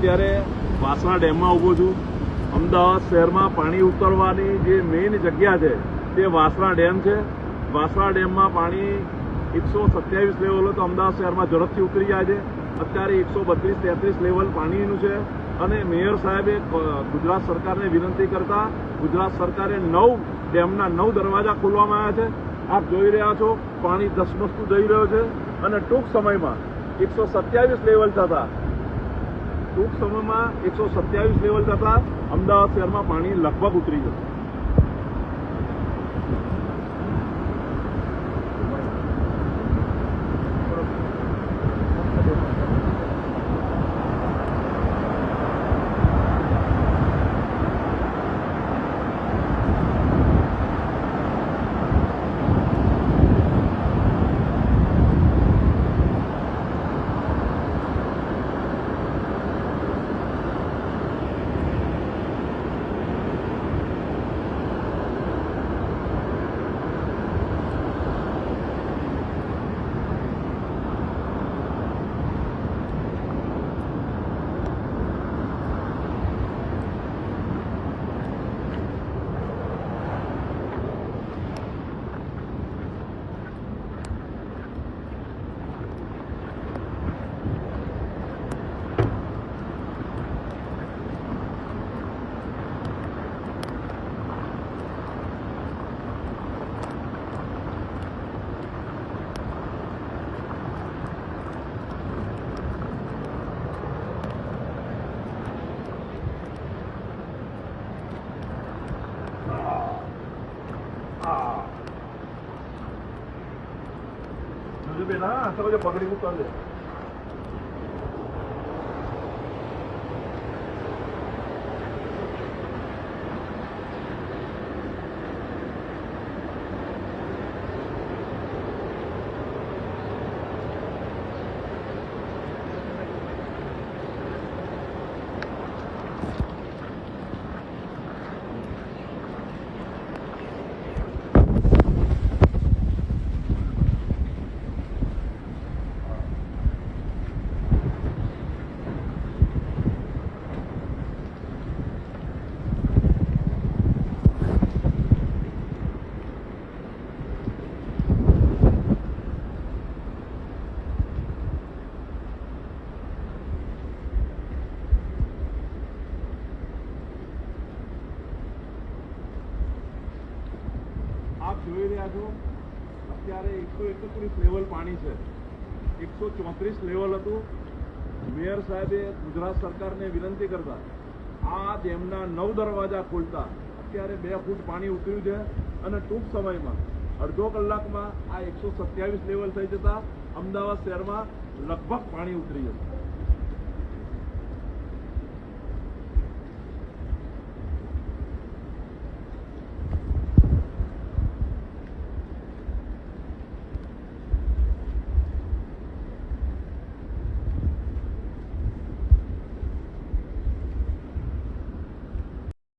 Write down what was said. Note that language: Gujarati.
અત્યારે વાસણા ડેમમાં ઊભો છું. અમદાવાદ શહેરમાં પાણી ઉતરવાની જે મેઇન જગ્યા છે તે વાસણા ડેમ છે. વાસણા ડેમમાં પાણી 127 લેવલ તો અમદાવાદ શહેરમાં ઝડપથી ઉતરી જાય છે. અત્યારે 132-33 લેવલ પાણીનું છે. અને મેયર સાહેબે ગુજરાત સરકારને વિનંતી કરતા ગુજરાત સરકારે 9 ડેમના 9 દરવાજા ખોલવામાં આવ્યા છે. આપ જોઈ રહ્યા છો પાણી ધસમસતું જઈ રહ્યો છે અને ટૂંક સમયમાં 127 લેવલ થતા અમદાવાદ શહેરમાં પાણી લગભગ ઉતરી જશે. બેટા સમજો પકડી ઉતારજે. આપ જોઈ રહ્યા છો અત્યારે 131 લેવલ પાણી છે. 134 લેવલ હતું. મેયર સાહેબે ગુજરાત સરકારને વિનંતી કરતા આ ડેમના 9 દરવાજા ખોલતા અત્યારે 2 ફૂટ પાણી ઉતર્યું છે અને ટૂંક સમયમાં અડધો કલાકમાં આ 127 લેવલ થઈ જતા અમદાવાદ શહેરમાં લગભગ પાણી ઉતરી જશે.